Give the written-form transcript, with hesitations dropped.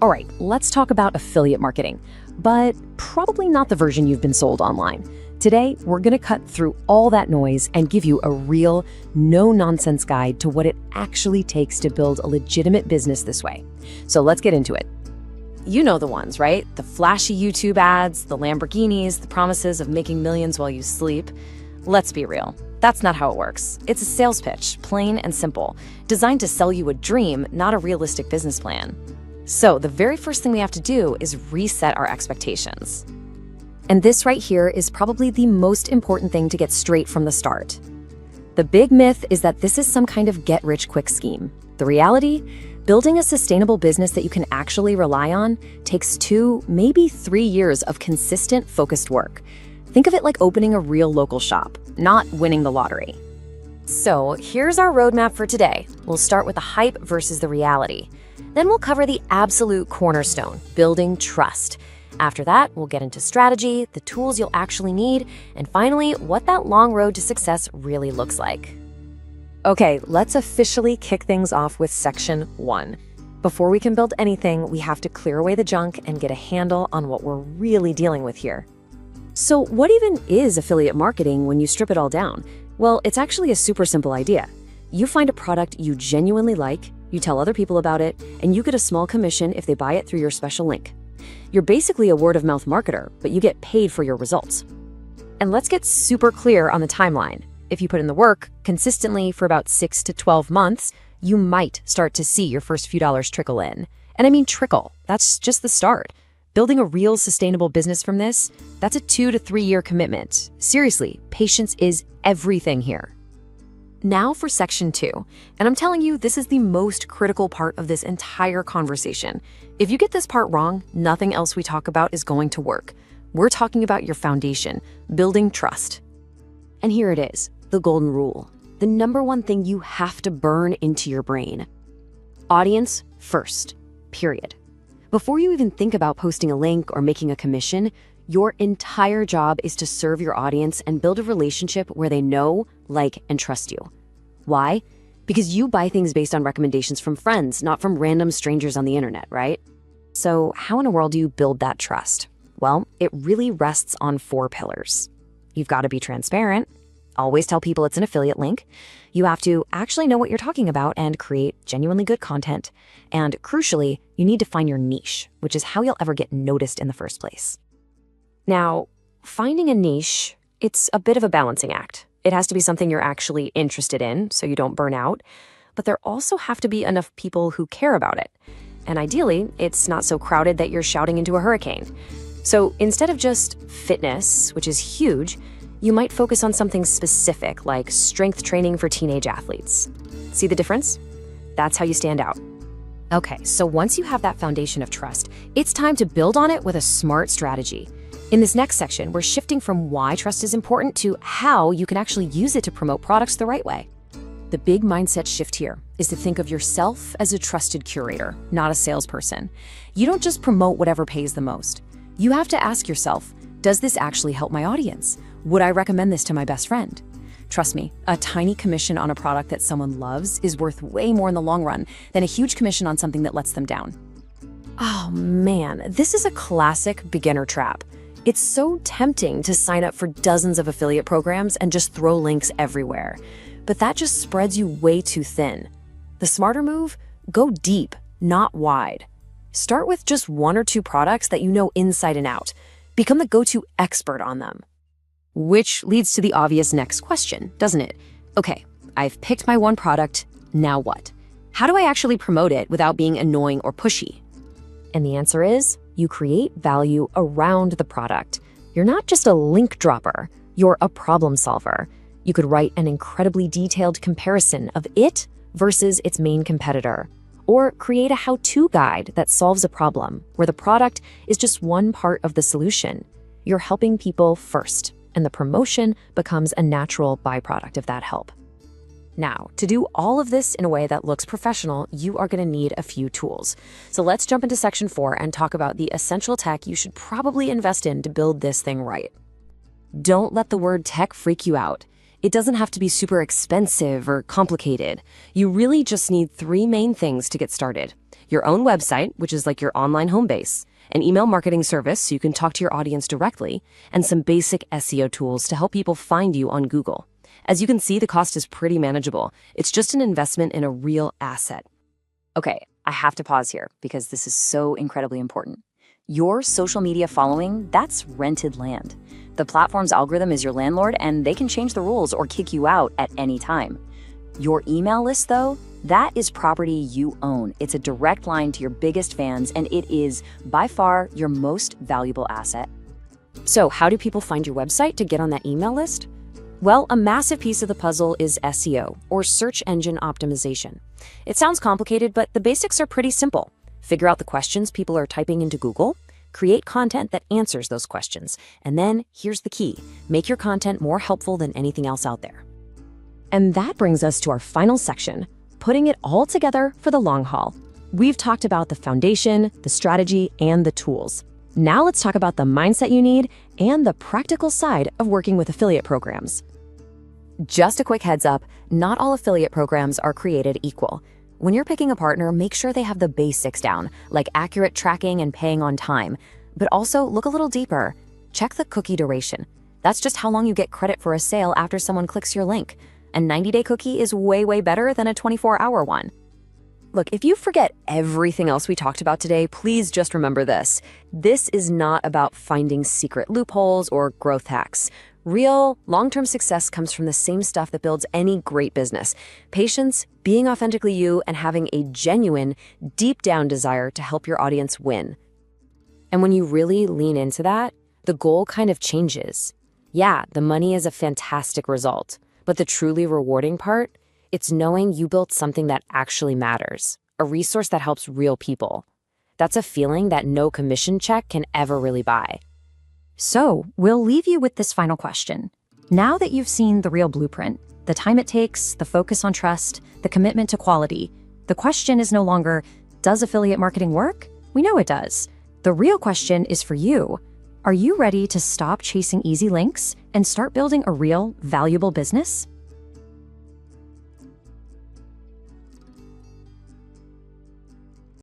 All right, let's talk about affiliate marketing, but probably not the version you've been sold online. Today, we're going to cut through all that noise and give you a real, no-nonsense guide to what it actually takes to build a legitimate business this way. So let's get into it. You know the ones, right? The flashy YouTube ads, the Lamborghinis, the promises of making millions while you sleep. Let's be real. That's not how it works. It's a sales pitch, plain and simple, designed to sell you a dream, not a realistic business plan. So the very first thing we have to do is reset our expectations. And this right here is probably the most important thing to get straight from the start. The big myth is that this is some kind of get-rich-quick scheme. The reality? Building a sustainable business that you can actually rely on takes 2, maybe 3 years of consistent, focused work. Think of it like opening a real local shop, not winning the lottery. So here's our roadmap for today. We'll start with the hype versus the reality. Then we'll cover the absolute cornerstone, building trust. After that, we'll get into strategy, the tools you'll actually need, and finally, what that long road to success really looks like. Okay, let's officially kick things off with section 1. Before we can build anything, we have to clear away the junk and get a handle on what we're really dealing with here. So what even is affiliate marketing when you strip it all down? Well, it's actually a super simple idea. You find a product you genuinely like, you tell other people about it, and you get a small commission if they buy it through your special link. You're basically a word-of-mouth marketer, but you get paid for your results. And let's get super clear on the timeline. If you put in the work consistently for about 6 to 12 months, you might start to see your first few dollars trickle in. And I mean trickle, that's just the start. Building a real sustainable business from this, that's a 2 to 3 year commitment. Seriously, patience is everything here. Now for section 2, and I'm telling you, this is the most critical part of this entire conversation. If you get this part wrong, nothing else we talk about is going to work. We're talking about your foundation, building trust. And here it is, the golden rule, the number one thing you have to burn into your brain. Audience first, period. Before you even think about posting a link or making a commission, your entire job is to serve your audience and build a relationship where they know, like, and trust you. Why? Because you buy things based on recommendations from friends, not from random strangers on the internet, right? So how in the world do you build that trust? Well, it really rests on 4 pillars. You've got to be transparent, always tell people it's an affiliate link. You have to actually know what you're talking about and create genuinely good content. And crucially, you need to find your niche, which is how you'll ever get noticed in the first place. Now, finding a niche, it's a bit of a balancing act. It has to be something you're actually interested in so you don't burn out, but there also have to be enough people who care about it. And ideally, it's not so crowded that you're shouting into a hurricane. So instead of just fitness, which is huge, you might focus on something specific like strength training for teenage athletes. See the difference? That's how you stand out. Okay, so once you have that foundation of trust, it's time to build on it with a smart strategy. In this next section, we're shifting from why trust is important to how you can actually use it to promote products the right way. The big mindset shift here is to think of yourself as a trusted curator, not a salesperson. You don't just promote whatever pays the most. You have to ask yourself, does this actually help my audience? Would I recommend this to my best friend? Trust me, a tiny commission on a product that someone loves is worth way more in the long run than a huge commission on something that lets them down. Oh man, this is a classic beginner trap. It's so tempting to sign up for dozens of affiliate programs and just throw links everywhere. But that just spreads you way too thin. The smarter move? Go deep, not wide. Start with just 1 or 2 products that you know inside and out. Become the go-to expert on them. Which leads to the obvious next question, doesn't it? Okay, I've picked my one product, now what? How do I actually promote it without being annoying or pushy? And the answer is, you create value around the product. You're not just a link dropper, you're a problem solver. You could write an incredibly detailed comparison of it versus its main competitor, or create a how-to guide that solves a problem where the product is just one part of the solution. You're helping people first, and the promotion becomes a natural byproduct of that help. Now, to do all of this in a way that looks professional, you are going to need a few tools. So let's jump into section 4 and talk about the essential tech you should probably invest in to build this thing right. Don't let the word tech freak you out. It doesn't have to be super expensive or complicated. You really just need three main things to get started. Your own website, which is like your online home base, an email marketing service so you can talk to your audience directly, and some basic SEO tools to help people find you on Google. As you can see, the cost is pretty manageable. It's just an investment in a real asset. Okay, I have to pause here because this is so incredibly important. Your social media following, that's rented land. The platform's algorithm is your landlord, and they can change the rules or kick you out at any time. Your email list, though, that is property you own. It's a direct line to your biggest fans, and it is by far your most valuable asset. So how do people find your website to get on that email list? Well, a massive piece of the puzzle is SEO, or search engine optimization. It sounds complicated, but the basics are pretty simple. Figure out the questions people are typing into Google, create content that answers those questions, and then here's the key: make your content more helpful than anything else out there. And that brings us to our final section, putting it all together for the long haul. We've talked about the foundation, the strategy, and the tools. Now let's talk about the mindset you need and the practical side of working with affiliate programs. Just a quick heads up, not all affiliate programs are created equal. When you're picking a partner, make sure they have the basics down, like accurate tracking and paying on time. But also look a little deeper. Check the cookie duration. That's just how long you get credit for a sale after someone clicks your link. A 90-day cookie is way better than a 24-hour one. Look, if you forget everything else we talked about today, please just remember this. This is not about finding secret loopholes or growth hacks. Real, long-term success comes from the same stuff that builds any great business: patience, being authentically you, and having a genuine, deep-down desire to help your audience win. And when you really lean into that, the goal kind of changes. Yeah, the money is a fantastic result, but the truly rewarding part, it's knowing you built something that actually matters, a resource that helps real people. That's a feeling that no commission check can ever really buy. So, we'll leave you with this final question. Now that you've seen the real blueprint, the time it takes, the focus on trust, the commitment to quality, the question is no longer, does affiliate marketing work? We know it does. The real question is for you. Are you ready to stop chasing easy links and start building a real, valuable business?